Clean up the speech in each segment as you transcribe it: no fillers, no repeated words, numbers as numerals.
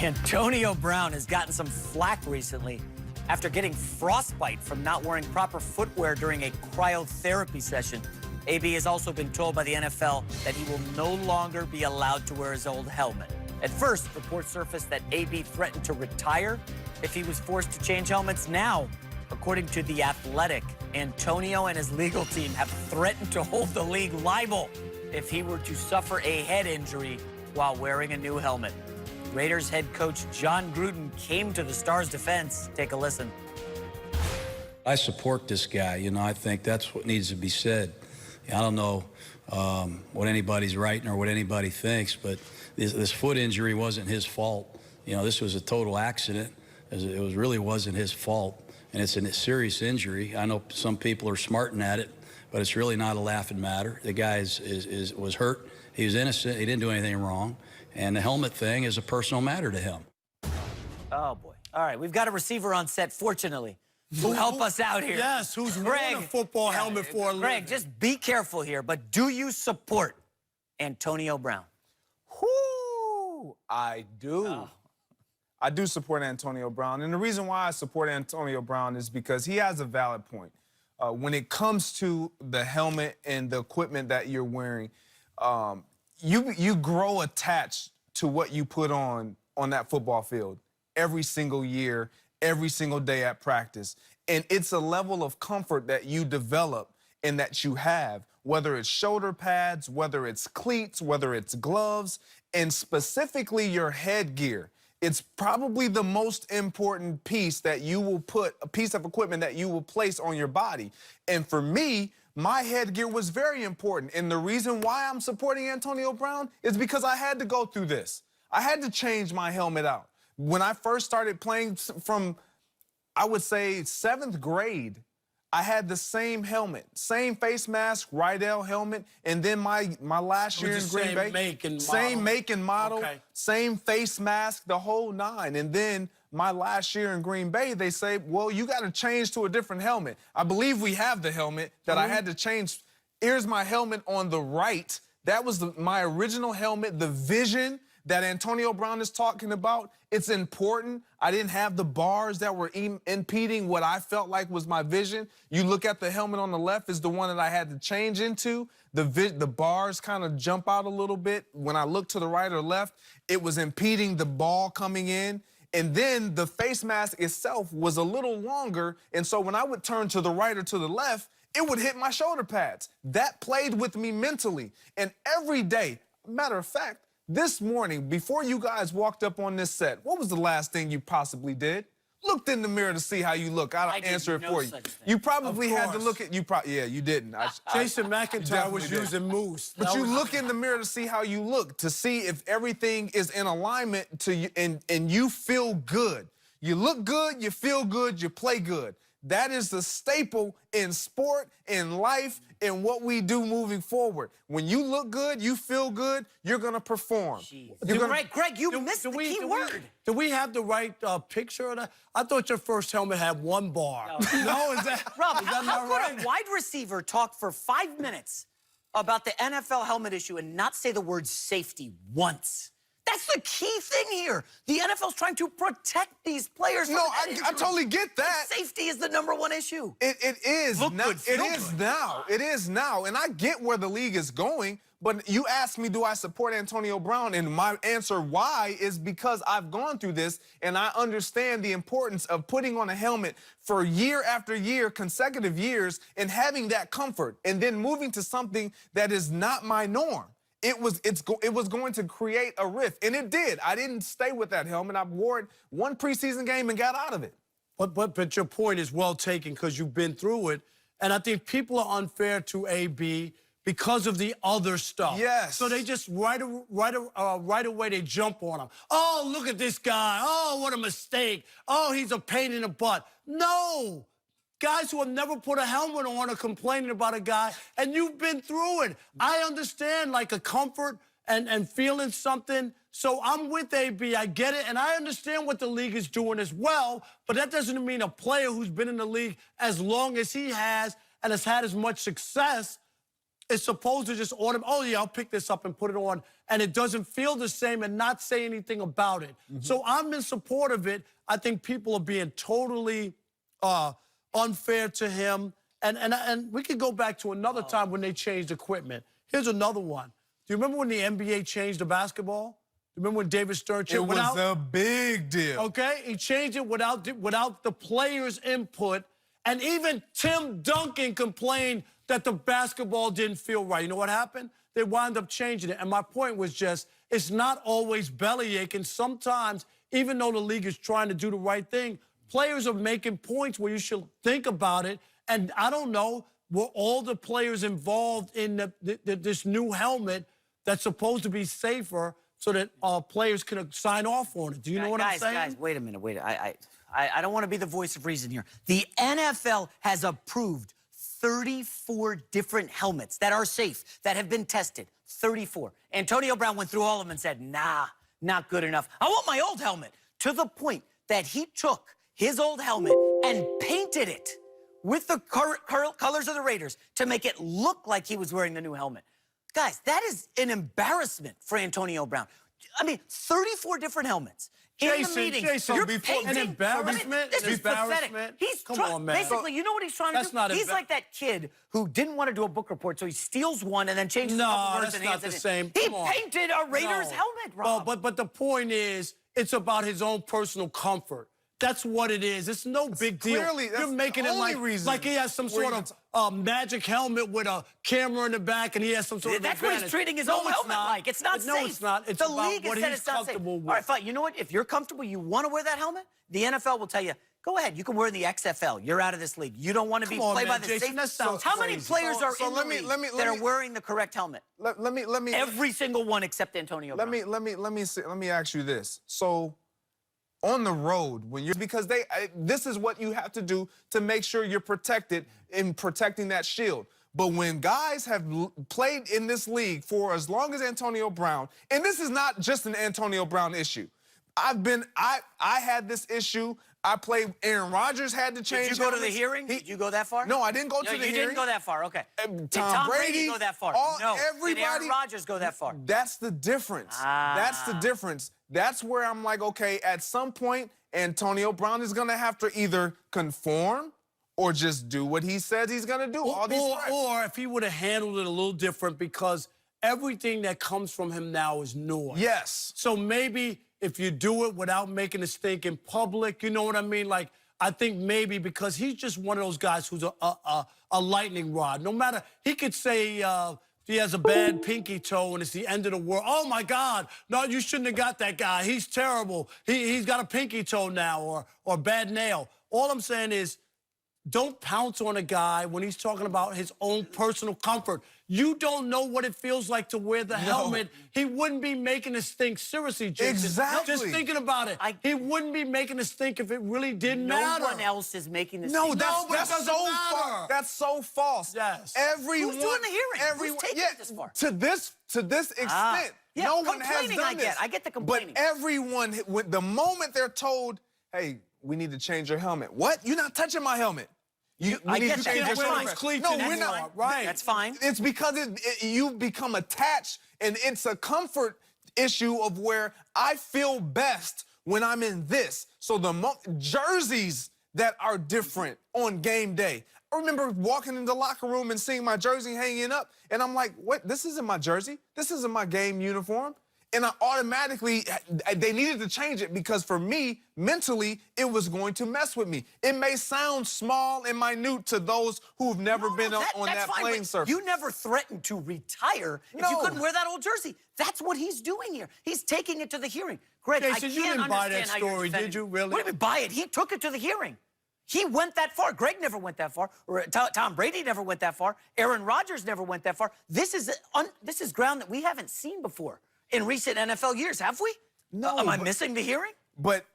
Antonio Brown has gotten some flack recently after getting frostbite from not wearing proper footwear during a cryotherapy session. AB has also been told by the NFL that he will no longer be allowed to wear his old helmet. At first, reports surfaced that AB threatened to retire if he was forced to change helmets. Now, according to The Athletic, Antonio and his legal team have threatened to hold the league liable if he were to suffer a head injury while wearing a new helmet. Raiders head coach John Gruden came to the Stars' defense. Take a listen. I support this guy. You know, I think that's what needs to be said. I don't know what anybody's writing or what anybody thinks, but this foot injury wasn't his fault. You know, this was a total accident. It really wasn't his fault, and it's a serious injury. I know some people are smarting at it, but it's really not a laughing matter. The guy was hurt. He was innocent. He didn't do anything wrong. And the helmet thing is a personal matter to him. Oh, boy. All right, we've got a receiver on set, fortunately, who help us out here. Yes, who's wearing a football helmet for a living. Greg, just be careful here, but do you support Antonio Brown? Whoo! I do. Oh. I do support Antonio Brown. And the reason why I support Antonio Brown is because he has a valid point. When it comes to the helmet and the equipment that you're wearing, you grow attached to what you put on that football field every single year, every single day at practice. And it's a level of comfort that you develop and that you have, whether it's shoulder pads, whether it's cleats, whether it's gloves, and specifically your headgear. It's probably the most important piece that you will put, a piece of equipment that you will place on your body. And for me, my headgear was very important. And the reason why I'm supporting Antonio Brown is because I had to go through this. I had to change my helmet out. When I first started playing from, I would say, 7th grade, I had the same helmet, same face mask, Rydell helmet, and then my last year in Green Bay, same make and model, okay. Same face mask, the whole 9. And then my last year in Green Bay, they say, well, you got to change to a different helmet. I believe we have the helmet that I had to change. Here's my helmet on the right. That was my original helmet, the vision that Antonio Brown is talking about. It's important. I didn't have the bars that were impeding what I felt like was my vision. You look at the helmet on the left is the one that I had to change into. The bars kind of jump out a little bit. When I look to the right or left, it was impeding the ball coming in. And then the face mask itself was a little longer. And so when I would turn to the right or to the left, it would hit my shoulder pads. That played with me mentally. And every day, matter of fact, this morning, before you guys walked up on this set, what was the last thing you possibly did? Looked in the mirror to see how you look. I'll answer it for you. You probably had to look at, yeah, you didn't. Jason McIntyre was using mousse. But you look in the mirror to see how you look, to see if everything is in alignment to you, and you feel good. You look good, you feel good, you play good. That is the staple in sport, in life, in what we do moving forward. When you look good, you feel good, you're going to perform. Greg, you missed the key word. Do we have the right picture of that? I thought your first helmet had 1 bar. No, is that Rob, how could a wide receiver talk for 5 minutes about the NFL helmet issue and not say the word safety once? That's the key thing here. The NFL's trying to protect these players. No, I totally get that. But safety is the #1 issue. It is. Look good, feel it is good. now. It is now. And I get where the league is going. But you asked me, do I support Antonio Brown? And my answer why is because I've gone through this and I understand the importance of putting on a helmet for year after year, consecutive years, and having that comfort, and then moving to something that is not my norm. It was going to create a rift, and it did. I didn't stay with that helmet. I wore it 1 preseason game and got out of it. But your point is well taken because you've been through it, and I think people are unfair to AB because of the other stuff. Yes. So they just right away they jump on him. Oh, look at this guy. Oh, what a mistake. Oh, he's a pain in the butt. No. Guys who have never put a helmet on are complaining about a guy, and you've been through it. I understand, like, a comfort and feeling something. So I'm with AB. I get it, and I understand what the league is doing as well, but that doesn't mean a player who's been in the league as long as he has and has had as much success is supposed to just order, oh, yeah, I'll pick this up and put it on, and it doesn't feel the same and not say anything about it. So I'm in support of it. I think people are being totally unfair to him. And we could go back to another time when they changed equipment. Here's another one. Do you remember when the NBA changed the basketball? Do you remember when David Stern changed it? Was a big deal. Okay, he changed it without the players' input. And even Tim Duncan complained that the basketball didn't feel right. You know what happened? They wound up changing it. And my point was just, it's not always bellyache. And sometimes, even though the league is trying to do the right thing, players are making points where you should think about it. And I don't know, were all the players involved in this new helmet that's supposed to be safer so that players can sign off on it? Do you know what I'm saying? Guys, wait a minute. I don't want to be the voice of reason here. The NFL has approved 34 different helmets that are safe, that have been tested. 34. Antonio Brown went through all of them and said, nah, not good enough. I want my old helmet. To the point that he took his old helmet and painted it with the colors of the Raiders to make it look like he was wearing the new helmet. Guys, that is an embarrassment for Antonio Brown. I mean, 34 different helmets. Jason, You're before an embarrassment. This is pathetic. He's come on, man. Basically, you know what he's trying to do? He's like that kid who didn't want to do a book report, so he steals one and then changes a couple words and hands it in. That's not the same. He painted a Raiders helmet, Rob. Well, but the point is, it's about his own personal comfort. That's what it is. It's no big deal. Clearly, that's you're making the it only like he has some sort of magic helmet with a camera in the back, and he has some sort of That's what he's treating his own helmet like. It's not safe. No, it's not. It's the about league what has said he's it's not safe. comfortable with. All right, fine. You know what? If you're comfortable, you want to wear that helmet, the NFL will tell you, go ahead. You can wear the XFL. You're out of this league. You don't want to be played by the Jason, that sounds How many crazy. players are in the league that are wearing the correct helmet? Let me. Every single one except Antonio Brown. Let me ask you this. So, on the road, when you're because this is what you have to do to make sure you're protected in protecting that shield. But when guys have played in this league for as long as Antonio Brown, and this is not just an Antonio Brown issue. I had this issue. I played. Aaron Rodgers had to change. Did you go to the hearing? Did you go that far? No, I didn't go to the hearing. You didn't go that far. Okay. Tom Did Tom Brady Brady go that far? No. Did Aaron Rodgers go that far? That's the difference. That's the difference. That's where I'm like, okay, at some point, Antonio Brown is going to have to either conform or just do what he says he's going to do. Or if he would have handled it a little different, because everything that comes from him now is noise. Yes. So maybe if you do it without making a stink in public, you know what I mean? Like, I think maybe because he's just one of those guys who's a lightning rod. No matter, he could say he has a bad pinky toe and it's the end of the world. Oh, my God. No, you shouldn't have got that guy. He's terrible. He's got a pinky toe now or bad nail. All I'm saying is, don't pounce on a guy when he's talking about his own personal comfort. You don't know what it feels like to wear the helmet. He wouldn't be making us think. Seriously, Jason. Exactly. Just thinking about it. He wouldn't be making us think if it really didn't matter. No one else is making this. No, think. that's so false. That's so false. Yes. Everyone. Who's doing the hearing? Who's taking it this far? To this extent, no one has done this. I get the complaining. But everyone, the moment they're told, "Hey, we need to change your helmet," what? You're not touching my helmet. We need to change your helmet. No, we're not. Right. That's fine. It's because you've become attached, and it's a comfort issue of where I feel best when I'm in this. So the jerseys that are different on game day. I remember walking in the locker room and seeing my jersey hanging up, and I'm like, what? This isn't my jersey. This isn't my game uniform. And I automatically, they needed to change it because for me, mentally, it was going to mess with me. It may sound small and minute to those who've never been on that playing surface. You never threatened to retire if you couldn't wear that old jersey. That's what he's doing here. He's taking it to the hearing. Greg, Jason, you didn't buy that story, did you, really? What do you mean buy it? He took it to the hearing. He went that far. Greg never went that far. Tom Brady never went that far. Aaron Rodgers never went that far. This is ground that we haven't seen before in recent NFL years, have we? No. Am I missing the hearing? But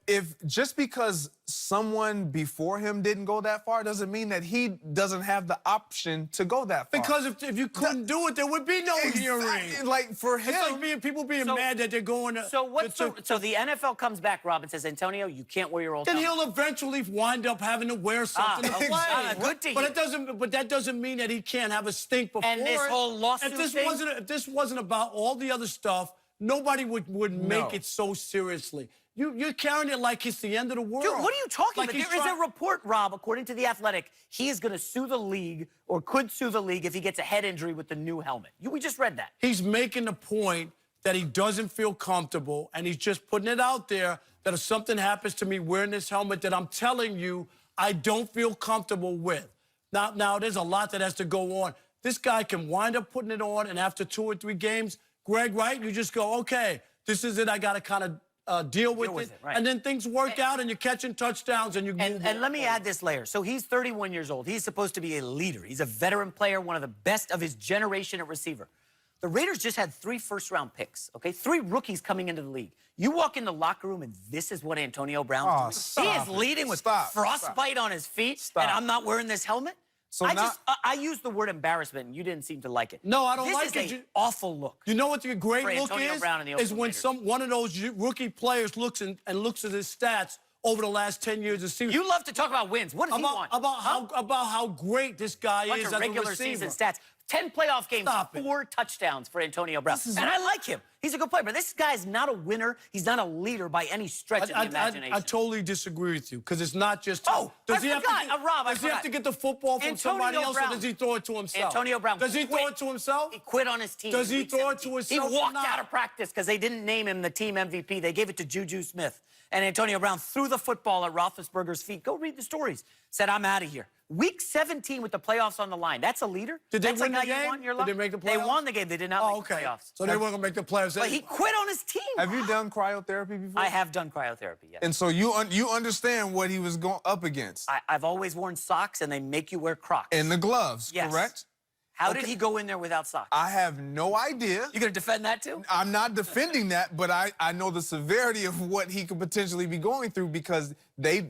just because someone before him didn't go that far doesn't mean that he doesn't have the option to go that far. Because if you couldn't do it, there would be no hearing. Like for him, it's like people being mad that they're going to. So the NFL comes back, Rob, and says, Antonio, you can't wear your old Then helmet. he'll eventually wind up having to wear something to play. Good to But hear. that doesn't mean that he can't have a stink before. And this whole lawsuit if this wasn't about all the other stuff, nobody would make it so seriously. You're carrying it like it's the end of the world. Dude, what are you talking Like about? There is a report, Rob, according to The Athletic, he is going to sue the league or could sue the league if he gets a head injury with the new helmet. We just read that. He's making the point that he doesn't feel comfortable, and he's just putting it out there that if something happens to me wearing this helmet that I'm telling you I don't feel comfortable with. Now there's a lot that has to go on. This guy can wind up putting it on, and after 2 or 3 games, Greg, right, you just go, okay, this is it. I got to kind of deal with it. Right. And then things work out, and you're catching touchdowns, and you move on. And let me add this layer. So he's 31 years old. He's supposed to be a leader. He's a veteran player, one of the best of his generation at receiver. The Raiders just had 3 first-round picks, okay? 3 rookies coming into the league. You walk in the locker room, and this is what Antonio Brown's doing. He is leading with frostbite on his feet, and I'm not wearing this helmet? So I used the word embarrassment, and you didn't seem to like it. No, I don't like it. This is an awful look. You know what the great For look Antonio Brown and the is when Oakland one of those rookie players looks at his stats over the last 10 years of season. You love to talk about wins. What does he want? About how great this guy is as a regular receiver. season stats. 10 playoff games, Stop it. 4 touchdowns for Antonio Brown. And I like him. He's a good player, but this guy's not a winner. He's not a leader by any stretch of the imagination. I totally disagree with you, because it's not just... Rob, does he have to get the football from somebody else, or does he throw it to himself? Antonio Brown Does he throw it to himself? He quit on his team. Does he throw it to himself? He walked out of practice because they didn't name him the team MVP. They gave it to Juju Smith. And Antonio Brown threw the football at Roethlisberger's feet. Go read the stories. Said, I'm out of here. Week 17 with the playoffs on the line. That's a leader? Did they That's win like the how you game? won your Did luck? they make the playoffs? They won the game. They did not make the playoffs. So they weren't going to make the playoffs. But he quit on his team. Have you done cryotherapy before? I have done cryotherapy, yes. And so you understand what he was going up against. I've always worn socks, and they make you wear Crocs. And the gloves, Yes. correct? How did he go in there without socks? I have no idea. You gonna defend that too? I'm not defending that, but I know the severity of what he could potentially be going through, because they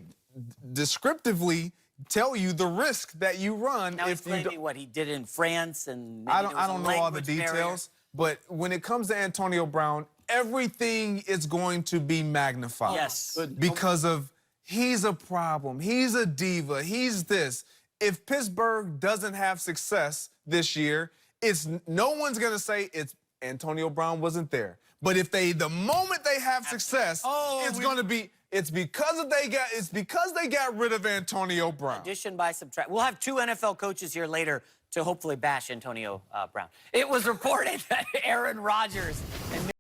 descriptively tell you the risk that you run Now if he's you claiming what he did in France, and I don't know all the details, but when it comes to Antonio Brown, everything is going to be magnified. Yes. Because of he's a problem, he's a diva, he's this. If Pittsburgh doesn't have success this year, no one's gonna say it's Antonio Brown wasn't there. But if the moment they have success, it's because they got rid of Antonio Brown. Addition by subtract. We'll have 2 NFL coaches here later to hopefully bash Antonio Brown. It was reported that Aaron Rodgers and